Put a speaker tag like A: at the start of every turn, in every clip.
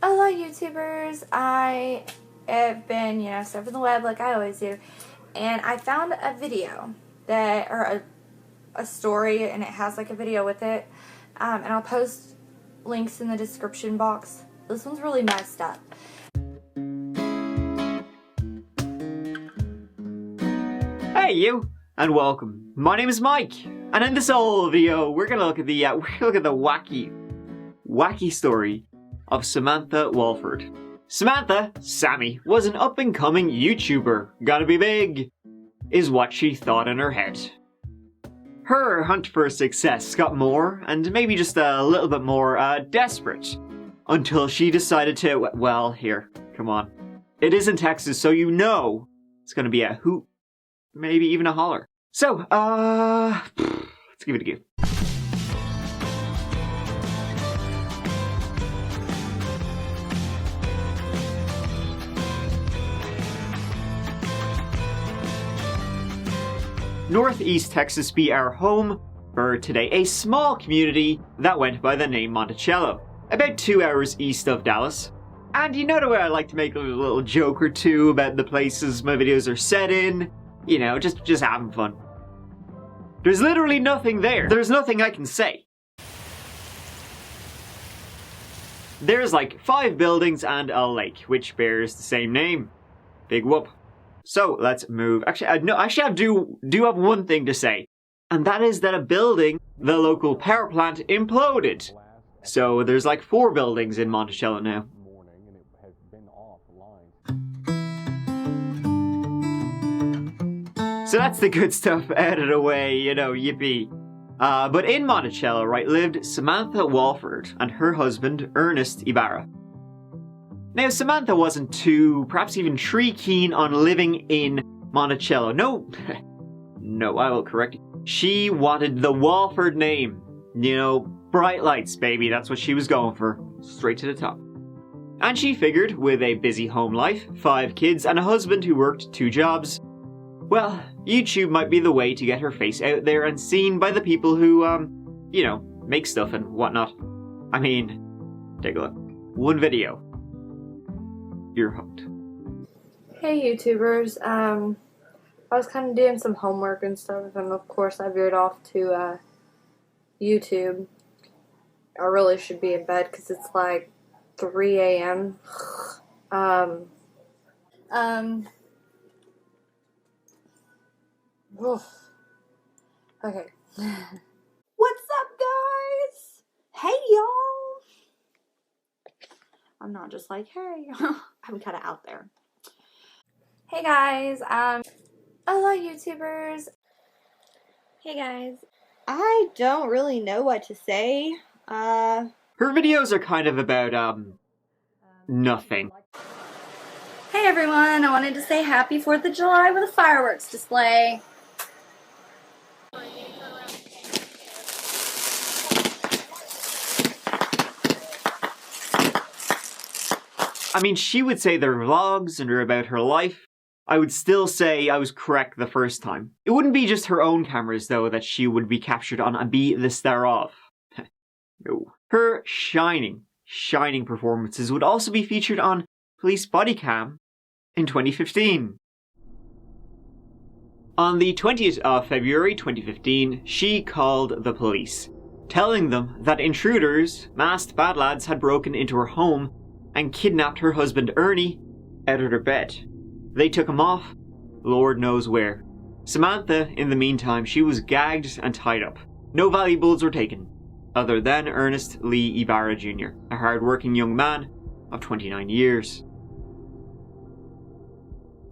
A: Hello YouTubers, I have been, surfing the web like I always do, and I found a video or a story, and it has like a video with it, and I'll post links in the description box. This one's really messed up.
B: Hey you, and welcome. My name is Mike, and in this whole video, we're gonna look at the wacky story of Samantha Wohlford. Samantha, Sammy, was an up-and-coming YouTuber. Gotta be big, is what she thought in her head. Her hunt for success got more, and maybe just a little bit more, desperate. Until she decided to, well, here, come on. It is in Texas, so you know it's gonna be a hoot, maybe even a holler. So, let's give it a go. Northeast Texas be our home for today, a small community that went by the name Monticello, about 2 hours east of Dallas. And you know the way I like to make a little joke or two about the places my videos are set in, you know, just having fun. There's literally nothing there. There's nothing I can say. There's like 5 buildings and a lake, which bears the same name. Big whoop. So let's move. Actually, I do have one thing to say, and that is that a building, the local power plant, imploded. So there's like 4 buildings in Monticello now. So that's the good stuff out of the way, you know, yippee. But in Monticello, right, lived Samantha Wohlford and her husband, Ernest Ibarra. Now, Samantha wasn't too, perhaps even keen on living in Monticello. No, I will correct you. She wanted the Wohlford name. You know, bright lights, baby, that's what she was going for. Straight to the top. And she figured, with a busy home life, 5 kids, and a husband who worked 2 jobs, well, YouTube might be the way to get her face out there and seen by the people who, you know, make stuff and whatnot. I mean, take a look. 1 video. You're hooked.
A: Hey YouTubers, I was kind of doing some homework and stuff, and of course I veered off to YouTube. I really should be in bed because it's like 3 a.m. Oof. Okay. What's up, guys? Hey, y'all. I'm not just like, hey. I'm kind of out there. Hey, guys. Hello, YouTubers. Hey, guys. I don't really know what to say.
B: Her videos are kind of about, nothing.
A: Hey, everyone. I wanted to say happy 4th of July with a fireworks display.
B: I mean, she would say they're vlogs and they're about her life. I would still say I was correct the first time. It wouldn't be just her own cameras, though, that she would be captured on and be the star of. No. Her shining performances would also be featured on police body cam in 2015. On the 20th of February 2015, she called the police, telling them that intruders, masked bad lads, had broken into her home and kidnapped her husband Ernie out of her bed. They took him off, Lord knows where. Samantha, in the meantime, she was gagged and tied up. No valuables were taken, other than Ernest Lee Ibarra Jr., a hard-working young man of 29 years.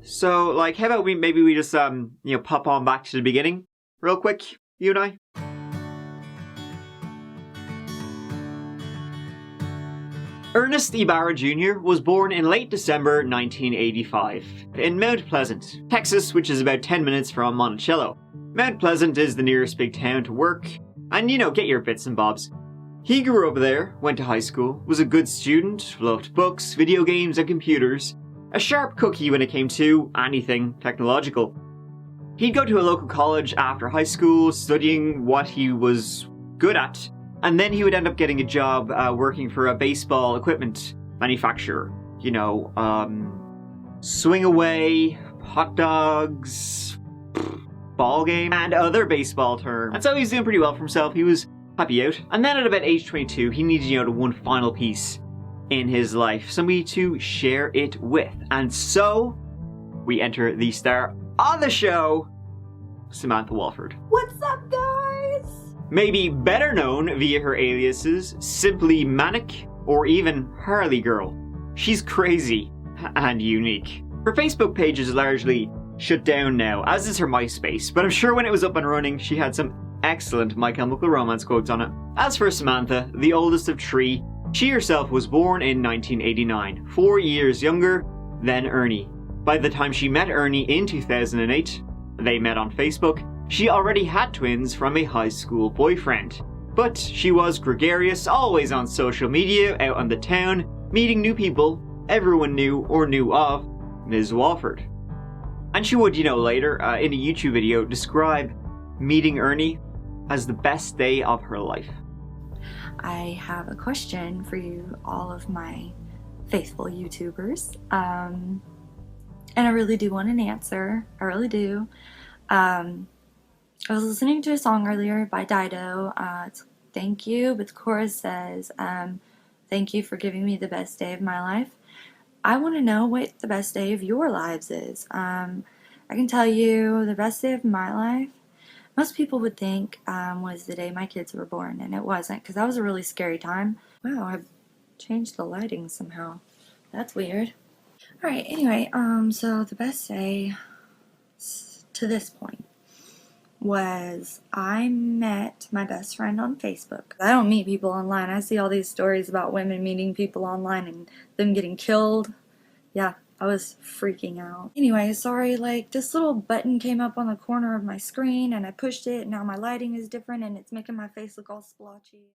B: So, like, how about maybe we just, pop on back to the beginning, real quick, you and I? Ernest Ibarra Jr. was born in late December 1985 in Mount Pleasant, Texas, which is about 10 minutes from Monticello. Mount Pleasant is the nearest big town to work, and get your bits and bobs. He grew up there, went to high school, was a good student, loved books, video games, and computers, a sharp cookie when it came to anything technological. He'd go to a local college after high school, studying what he was good at, and then he would end up getting a job working for a baseball equipment manufacturer. You know, swing away, hot dogs, ball game, and other baseball terms. And so he was doing pretty well for himself. He was happy out. And then at about age 22, he needed, you know, the one final piece in his life, somebody to share it with. And so we enter the star on the show, Samantha Wohlford.
A: What's up, guys?
B: Maybe better known via her aliases Simply Manic or even Harley Girl. She's crazy and unique. Her Facebook page is largely shut down now, as is her MySpace, but I'm sure when it was up and running, she had some excellent My Chemical Romance quotes on it. As for Samantha, the oldest of three, she herself was born in 1989, 4 years younger than Ernie. By the time she met Ernie in 2008, they met on Facebook, she already had twins from a high school boyfriend. But she was gregarious, always on social media, out on the town, meeting new people everyone knew or knew of Ms. Wohlford. And she would, you know, later, in a YouTube video, describe meeting Ernie as the best day of her life.
A: I have a question for you, all of my faithful YouTubers. And I really do want an answer. I really do. I was listening to a song earlier by Dido. It's Thank You, but the chorus says, thank you for giving me the best day of my life. I want to know what the best day of your lives is. I can tell you the best day of my life, most people would think was the day my kids were born, and it wasn't, because that was a really scary time. Wow, I've changed the lighting somehow. That's weird. Alright, anyway, so the best day to this point was I met my best friend on Facebook. I don't meet people online. I see all these stories about women meeting people online and them getting killed. Yeah, I was freaking out. Anyway, sorry, like this little button came up on the corner of my screen and I pushed it and now my lighting is different and it's making my face look all splotchy.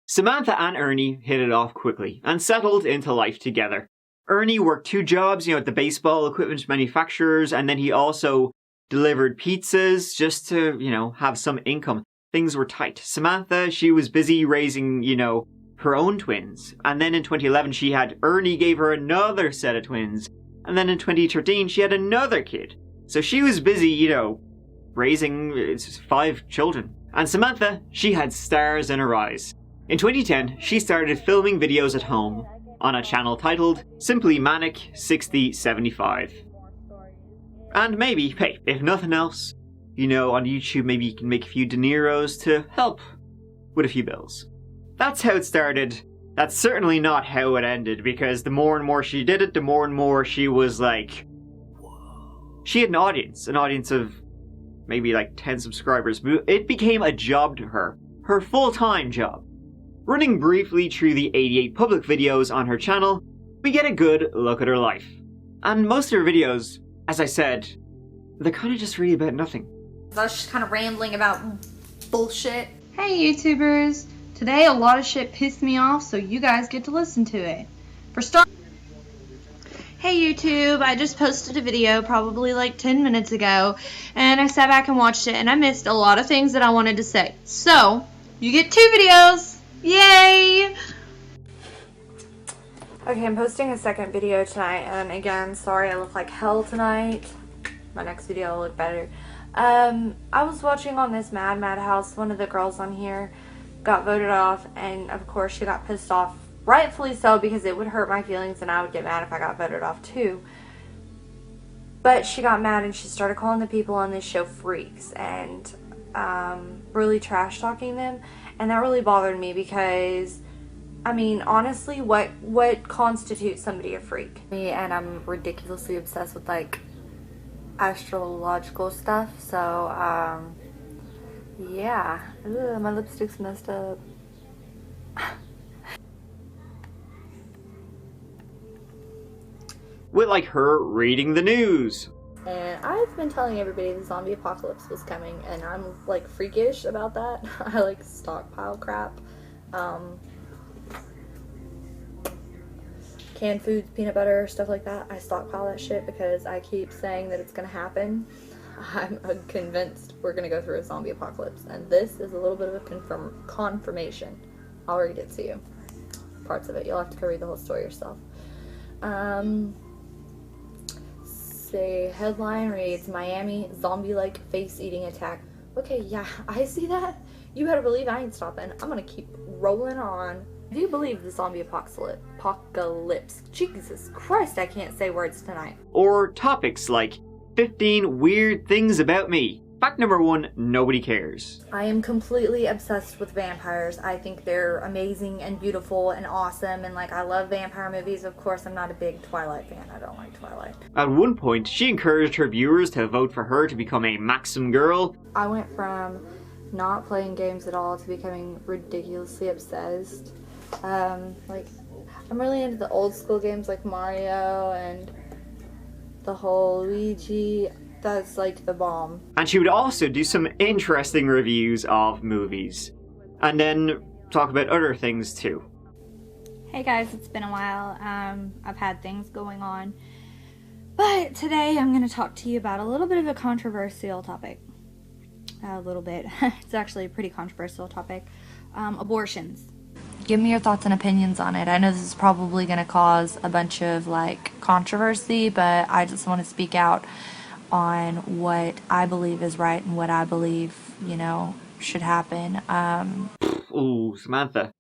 B: Samantha and Ernie hit it off quickly and settled into life together. Ernie worked 2 jobs, you know, at the baseball equipment manufacturers, and then he also delivered pizzas just to, you know, have some income. Things were tight. Samantha, she was busy raising, you know, her own twins. And then in 2011, she had Ernie gave her another set of twins. And then in 2013, she had another kid. So she was busy, you know, raising 5 children. And Samantha, she had stars in her eyes. In 2010, she started filming videos at home on a channel titled Simply Manic 6075. And maybe, hey, if nothing else, you know, on YouTube maybe you can make a few dineros to help with a few bills. That's how it started. That's certainly not how it ended, because the more and more she did it, the more and more she was like, whoa. She had an audience of maybe like 10 subscribers, but it became a job to her full-time job. Running briefly through the 88 public videos on her channel, we get a good look at her life. And most of her videos, as I said, they're kind of just really about nothing.
A: I was just kind of rambling about bullshit.
C: Hey YouTubers! Today a lot of shit pissed me off, so you guys get to listen to it. For start. Hey YouTube, I just posted a video probably like 10 minutes ago, and I sat back and watched it, and I missed a lot of things that I wanted to say. So, you get 2 videos! Yay!
A: Okay, I'm posting a second video tonight, and again, sorry I look like hell tonight. My next video will look better. I was watching on this Mad House, one of the girls on here got voted off, and of course she got pissed off, rightfully so, because it would hurt my feelings and I would get mad if I got voted off too. But she got mad and she started calling the people on this show freaks and really trash talking them, and that really bothered me because, I mean, honestly, what constitutes somebody a freak? Me, and I'm ridiculously obsessed with like astrological stuff, so yeah. Ugh, my lipstick's messed up.
B: With like her reading the news.
A: And I've been telling everybody the zombie apocalypse was coming, and I'm like freakish about that. I like stockpile crap. Canned foods, peanut butter, stuff like that. I stockpile that shit because I keep saying that it's gonna happen. I'm convinced we're gonna go through a zombie apocalypse, and this is a little bit of a confirmation. I'll read it to you. parts of it. You'll have to go read the whole story yourself. Say headline reads, Miami zombie-like face-eating attack. Okay, yeah, I see that. You better believe I ain't stopping. I'm gonna keep rolling on. I do believe the zombie apocalypse. Jesus Christ, I can't say words tonight.
B: Or topics like 15 weird things about me. Fact number 1, nobody cares.
A: I am completely obsessed with vampires. I think they're amazing and beautiful and awesome, and like I love vampire movies. Of course, I'm not a big Twilight fan. I don't like Twilight.
B: At one point, she encouraged her viewers to vote for her to become a Maxim girl.
A: I went from not playing games at all to becoming ridiculously obsessed. Like, I'm really into the old school games like Mario and the whole Luigi. That's like the bomb.
B: And she would also do some interesting reviews of movies. And then talk about other things too.
A: Hey guys, it's been a while. I've had things going on. But today I'm going to talk to you about a little bit of a controversial topic. A little bit. It's actually a pretty controversial topic. Abortions.
C: Give me your thoughts and opinions on it. I know this is probably going to cause a bunch of like controversy, but I just want to speak out on what I believe is right and what I believe, you know, should happen.
B: Ooh, Samantha,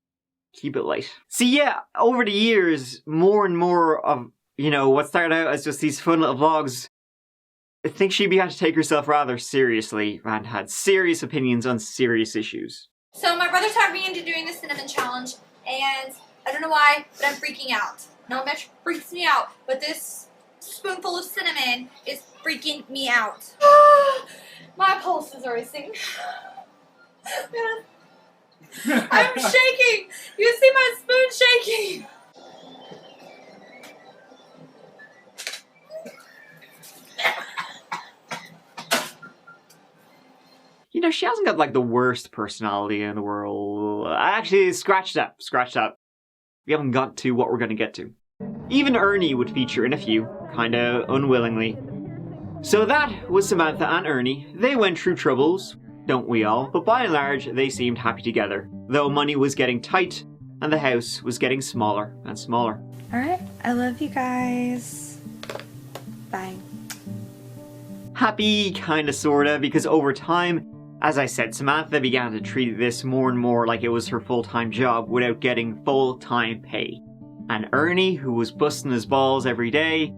B: keep it light. See, yeah, over the years, more and more of, you know, what started out as just these fun little vlogs, I think she began to take herself rather seriously and had serious opinions on serious issues.
A: So my brother talked me into doing the cinnamon challenge, and I don't know why, but I'm freaking out. Not much freaks me out, but this spoonful of cinnamon is freaking me out. My pulse is racing. I'm shaking. You see my spoon shaking.
B: You know, she hasn't got like the worst personality in the world. Actually, scratch that. We haven't got to what we're going to get to. Even Ernie would feature in a few, kinda unwillingly. So that was Samantha and Ernie. They went through troubles, don't we all? But by and large, they seemed happy together. Though money was getting tight, and the house was getting smaller and smaller.
A: Alright, I love you guys. Bye.
B: Happy, kinda sorta, because over time, as I said, Samantha began to treat this more and more like it was her full-time job without getting full-time pay. And Ernie, who was busting his balls every day,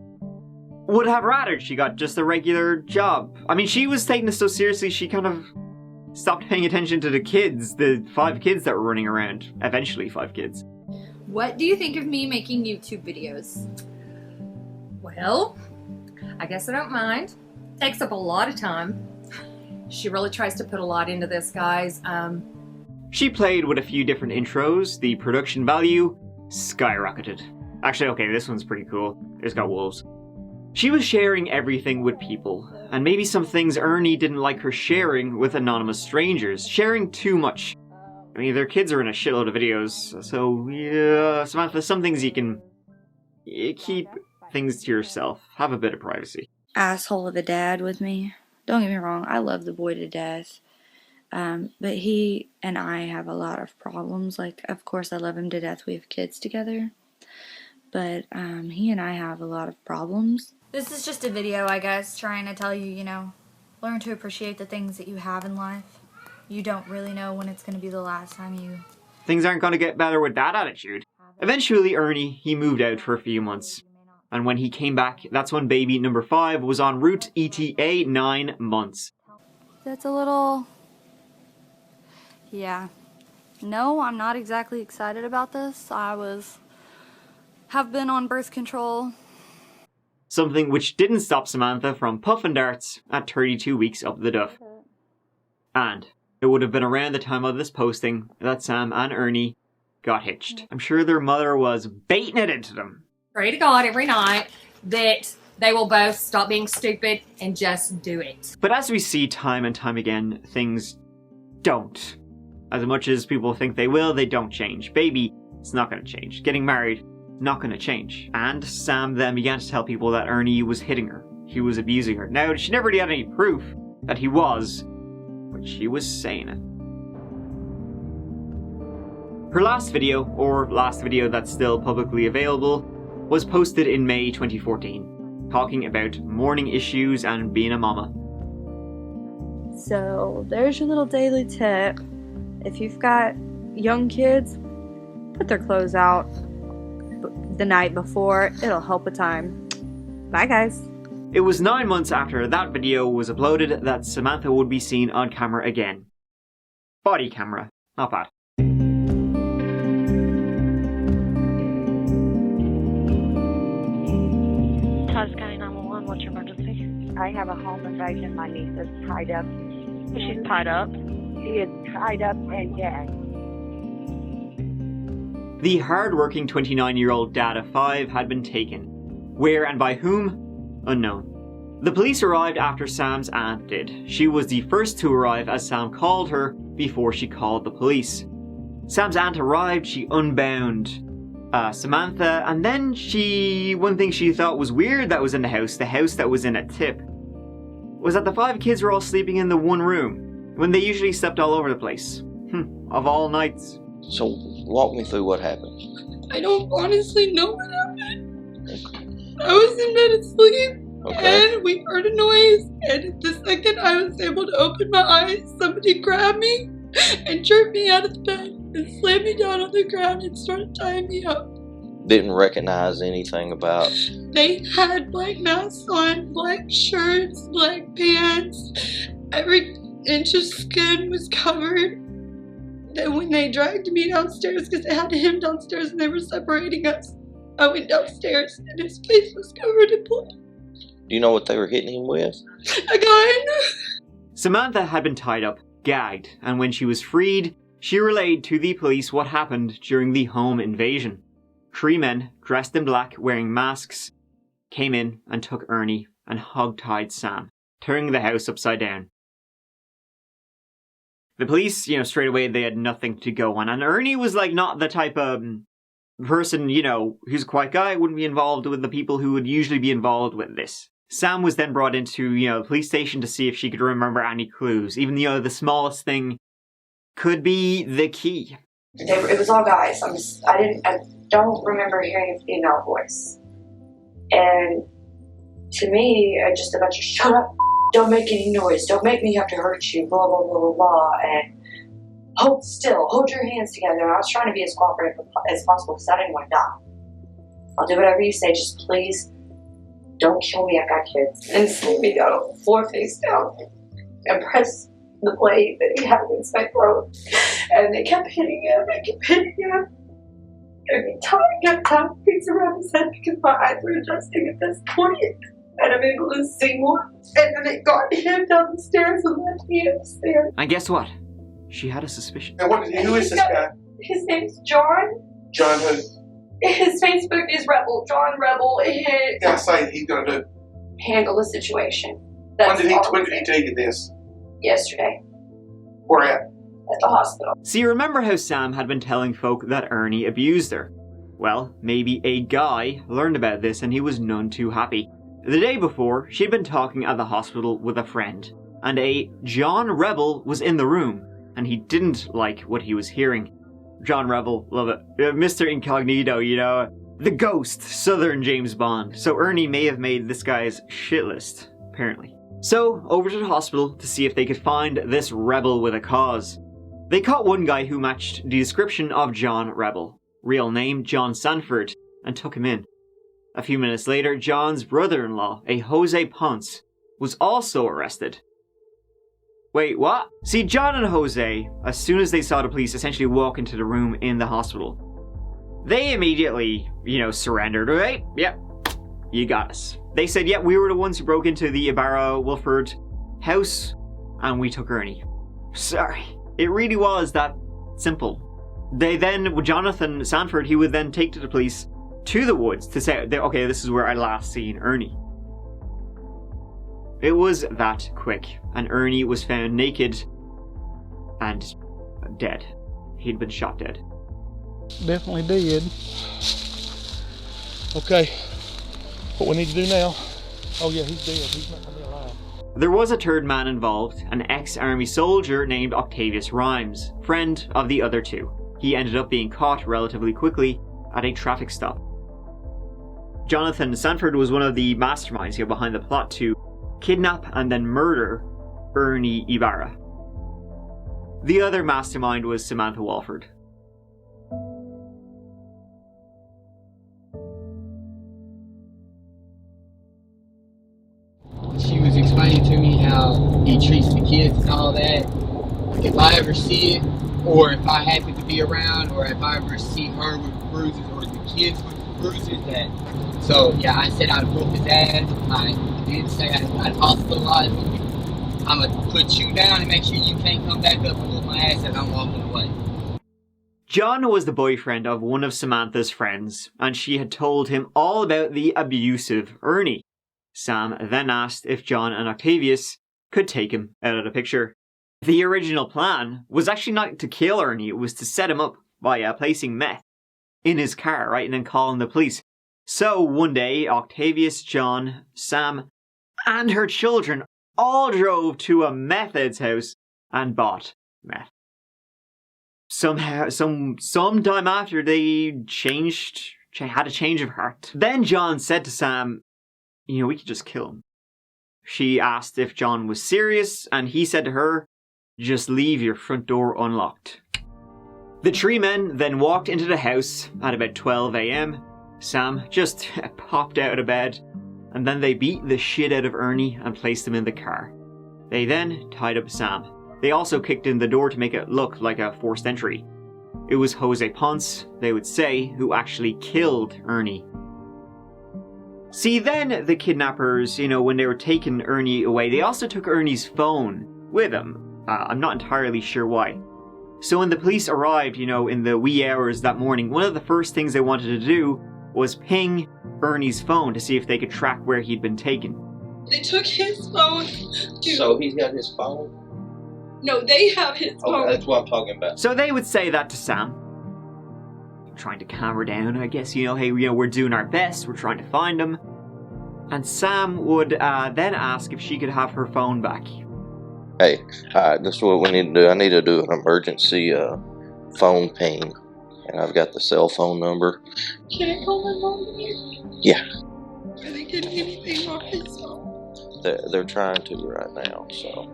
B: would have rather she got just a regular job. I mean, she was taking this so seriously, she kind of stopped paying attention to the kids, the 5 kids that were running around. Eventually 5 kids.
D: What do you think of me making YouTube videos? Well, I guess I don't mind. Takes up a lot of time. She really tries to put a lot into this, guys.
B: She played with a few different intros. The production value skyrocketed. Actually, okay, this one's pretty cool. It's got wolves. She was sharing everything with people, and maybe some things Ernie didn't like her sharing with anonymous strangers. Sharing too much. I mean, their kids are in a shitload of videos, so yeah, Samantha, some things you can keep things to yourself. Have a bit of privacy.
A: Asshole of a dad with me. Don't get me wrong, I love the boy to death. But he and I have a lot of problems. Like, of course I love him to death. We have kids together. But he and I have a lot of problems. This is just a video, I guess, trying to tell you, you know, learn to appreciate the things that you have in life. You don't really know when it's going to be the last time you...
B: Things aren't going to get better with that attitude. Eventually, Ernie, he moved out for a few months. And when he came back, that's when baby number 5 was en route ETA 9 months.
A: That's a little... Yeah. No, I'm not exactly excited about this. Have been on birth control.
B: Something which didn't stop Samantha from puffing darts at 32 weeks up the duff. And it would have been around the time of this posting that Sam and Ernie got hitched. I'm sure their mother was baiting it into them.
D: Pray to God every night that they will both stop being stupid and just do it.
B: But as we see time and time again, things don't. As much as people think they will, they don't change. Baby, it's not going to change. Getting married, not going to change. And Sam then began to tell people that Ernie was hitting her. He was abusing her. Now, she never really had any proof that he was, but she was saying it. Her last video, or last video that's still publicly available, was posted in May 2014, talking about morning issues and being a mama.
A: So there's your little daily tip. If you've got young kids, put their clothes out the night before. It'll help a time. Bye, guys.
B: It was 9 months after that video was uploaded that Samantha would be seen on camera again. Body camera. Not bad.
E: How's County 911? What's your emergency? I have a home invasion. My niece is tied up. She's tied up. She is tied up and gagged.
B: The hard-working 29-year-old dad of 5 had been taken. Where and by whom? Unknown. The police arrived after Sam's aunt did. She was the first to arrive as Sam called her before she called the police. Sam's aunt arrived, she unbound Samantha, and then one thing she thought was weird that was in the house that was in a tip, was that the 5 kids were all sleeping in the one room, when they usually slept all over the place. Of all nights.
F: So, walk me through what happened.
G: I don't honestly know what happened. I was in bed asleep, and we heard a noise, and the second I was able to open my eyes, somebody grabbed me and jerked me out of the bed and slammed me down on the ground and started tying me up.
F: Didn't recognize anything about...
G: They had black masks on, black shirts, black pants. Every inch of skin was covered. Then when they dragged me downstairs, because they had him downstairs and they were separating us, I went downstairs and his face was covered in blood.
F: Do you know what they were hitting him with?
G: A gun!
B: Samantha had been tied up, gagged, and when she was freed, she relayed to the police what happened during the home invasion. 3 men, dressed in black, wearing masks, came in and took Ernie and hog-tied Sam, turning the house upside down. The police, straight away they had nothing to go on, and Ernie was not the type of person, who's a quiet guy, wouldn't be involved with the people who would usually be involved with this. Sam was then brought into, the police station to see if she could remember any clues, even, the smallest thing could be the key.
H: It was all guys. I don't remember hearing a female voice. And to me, just a bunch of shut up, don't make any noise, don't make me have to hurt you, blah, blah, blah, blah, blah, and hold still, hold your hands together. And I was trying to be as cooperative as possible because I didn't want to die. I'll do whatever you say, just please don't kill me, I've got kids. And slam me down on the floor face down and press the blade that he had against my throat. And they kept hitting him, and every time I kept tying things around his head because my eyes were adjusting at this point, and I'm able to see more. And then it got him down the stairs and left me upstairs.
B: And guess what? She had a suspicion.
I: And who is this guy?
H: His name's John.
I: John who?
H: His Facebook is Rebel. John Rebel.
I: Yeah, I say he's gonna do.
H: Handle the situation.
I: When did he tell you this?
H: Yesterday.
I: Where at?
H: At the hospital.
B: See, remember how Sam had been telling folk that Ernie abused her? Well, maybe a guy learned about this and he was none too happy. The day before, she'd been talking at the hospital with a friend, and a John Rebel was in the room, and he didn't like what he was hearing. John Rebel, love it. Mr. Incognito, the ghost, Southern James Bond. So Ernie may have made this guy's shit list, apparently. So, over to the hospital to see if they could find this rebel with a cause. They caught one guy who matched the description of John Rebel, real name John Sanford, and took him in. A few minutes later, John's brother-in-law, a Jose Ponce, was also arrested. Wait, what? See, John and Jose, as soon as they saw the police essentially walk into the room in the hospital, they immediately, surrendered, right? Yep, you got us. They said, yeah, we were the ones who broke into the Samantha Wohlford house, and we took Ernie. Sorry. It really was that simple. They then, with Jonathan Sanford, he would then take to the police to the woods to say, okay, this is where I last seen Ernie. It was that quick, and Ernie was found naked and dead. He'd been shot dead.
I: Definitely did. Okay, what we need to do now? Oh yeah, he's dead. He's not gonna be alive.
B: There was a third man involved, an ex-army soldier named Octavius Rhymes, friend of the other two. he ended up being caught relatively quickly at a traffic stop. Jonathan Sanford was one of the masterminds here behind the plot to kidnap and then murder Ernie Ibarra. The other mastermind was Samantha Wohlford.
J: She was explaining to me how he treats the kids and all that. If I ever see it, or if I happen to be around, or if I ever see her with bruises, or the kids with bruises, that. So yeah, I said I'd whoop his ass. I did say I'd hospitalize him. I'm gonna put you down and make sure you can't come back up and whoop my ass as I'm walking away.
B: John was the boyfriend of one of Samantha's friends, and she had told him all about the abusive Ernie. Sam then asked if John and Octavius could take him out of the picture. The original plan was actually not to kill Ernie, it was to set him up by placing meth in his car, right, and then calling the police. So one day, Octavius, John, Sam, and her children all drove to a meth head's house and bought meth. Somehow, sometime after, they had a change of heart. Then John said to Sam, you know, we could just kill him. She asked if John was serious, and he said to her, just leave your front door unlocked. The three men then walked into the house at about 12 a.m. Sam just popped out of bed, and then they beat the shit out of Ernie and placed him in the car. They then tied up Sam. They also kicked in the door to make it look like a forced entry. It was Jose Ponce, they would say, who actually killed Ernie. See, then the kidnappers, you know, when they were taking Ernie away, they also took Ernie's phone with them. I'm not entirely sure why. So when the police arrived, you know, in the wee hours that morning, one of the first things they wanted to do was ping Ernie's phone to see if they could track where he'd been taken.
G: They took his phone.
F: So he's got his phone?
G: No, they have his phone.
F: Okay, that's what I'm talking about.
B: So they would say that to Sam. Trying to calm her down, I guess, you know, hey, you know, we're doing our best, we're trying to find him. And Sam would then ask if she could have her phone back.
F: Hey, this is what we need to do. I need to do an emergency phone ping. And I've got the cell phone number.
G: Can I call my mom again?
F: Yeah.
G: Are they getting anything off his phone?
F: They're trying to right now, so.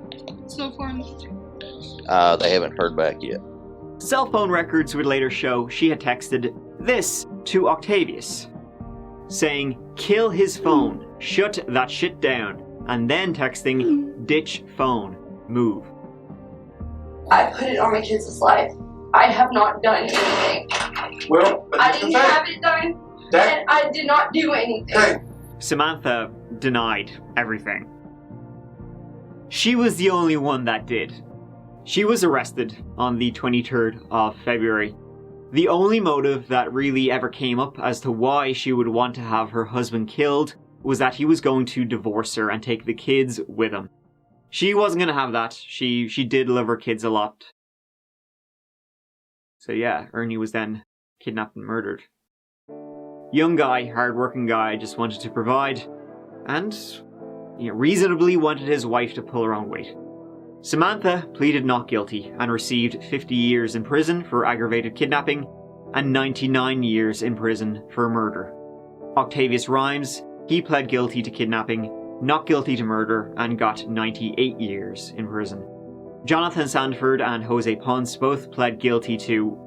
G: So far,
F: they haven't heard back yet.
B: Cell phone records would later show she had texted this to Octavius, saying, kill his phone, shut that shit down, and then texting, ditch phone, move.
H: I put it on my kids' life. I have not done anything.
K: Well,
H: I didn't have it done, and I did not do anything.
B: Samantha denied everything. She was the only one that did. She was arrested on the 23rd of February. The only motive that really ever came up as to why she would want to have her husband killed was that he was going to divorce her and take the kids with him. She wasn't going to have that. She did love her kids a lot. So yeah, Ernie was then kidnapped and murdered. Young guy, hard-working guy, just wanted to provide, and reasonably wanted his wife to pull her own weight. Samantha pleaded not guilty and received 50 years in prison for aggravated kidnapping and 99 years in prison for murder. Octavius Rhymes, he pled guilty to kidnapping, not guilty to murder, and got 98 years in prison. Jonathan Sanford and Jose Ponce both pled guilty to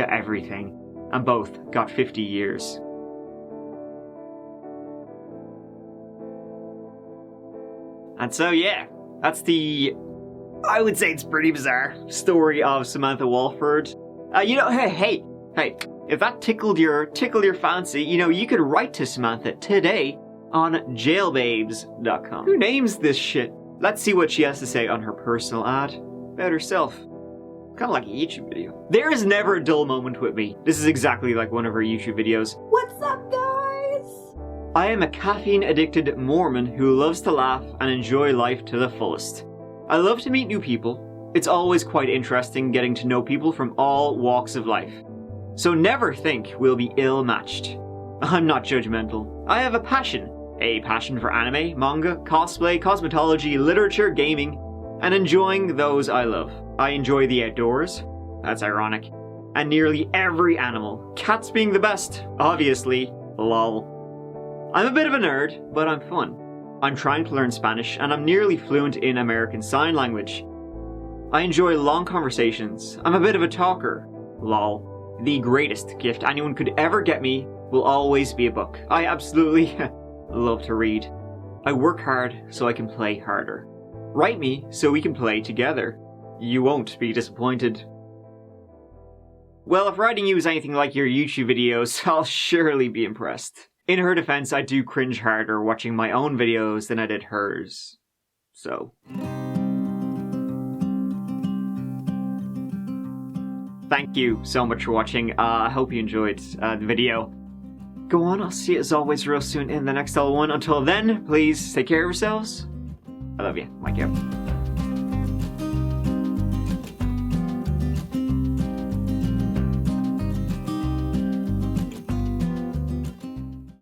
B: everything, and both got 50 years. And so yeah, that's the, I would say it's pretty bizarre, story of Samantha Wohlford. Hey, if that tickled your fancy, you could write to Samantha today on jailbabes.com. Who names this shit? Let's see what she has to say on her personal ad about herself. Kind of like a YouTube video. There is never a dull moment with me. This is exactly like one of her YouTube videos.
A: What's up, guys?
B: I am a caffeine-addicted Mormon who loves to laugh and enjoy life to the fullest. I love to meet new people. It's always quite interesting getting to know people from all walks of life. So never think we'll be ill-matched. I'm not judgmental. I have a passion for anime, manga, cosplay, cosmetology, literature, gaming, and enjoying those I love. I enjoy the outdoors, that's ironic, and nearly every animal. Cats being the best, obviously. Lol. I'm a bit of a nerd, but I'm fun. I'm trying to learn Spanish, and I'm nearly fluent in American Sign Language. I enjoy long conversations. I'm a bit of a talker. Lol. The greatest gift anyone could ever get me will always be a book. I absolutely love to read. I work hard so I can play harder. Write me so we can play together. You won't be disappointed. Well, if writing you is anything like your YouTube videos, I'll surely be impressed. In her defense, I do cringe harder watching my own videos than I did hers. So. Thank you so much for watching. I hope you enjoyed the video. Go on, I'll see you as always real soon in the next L1. Until then, please take care of yourselves. I love you. Mike out.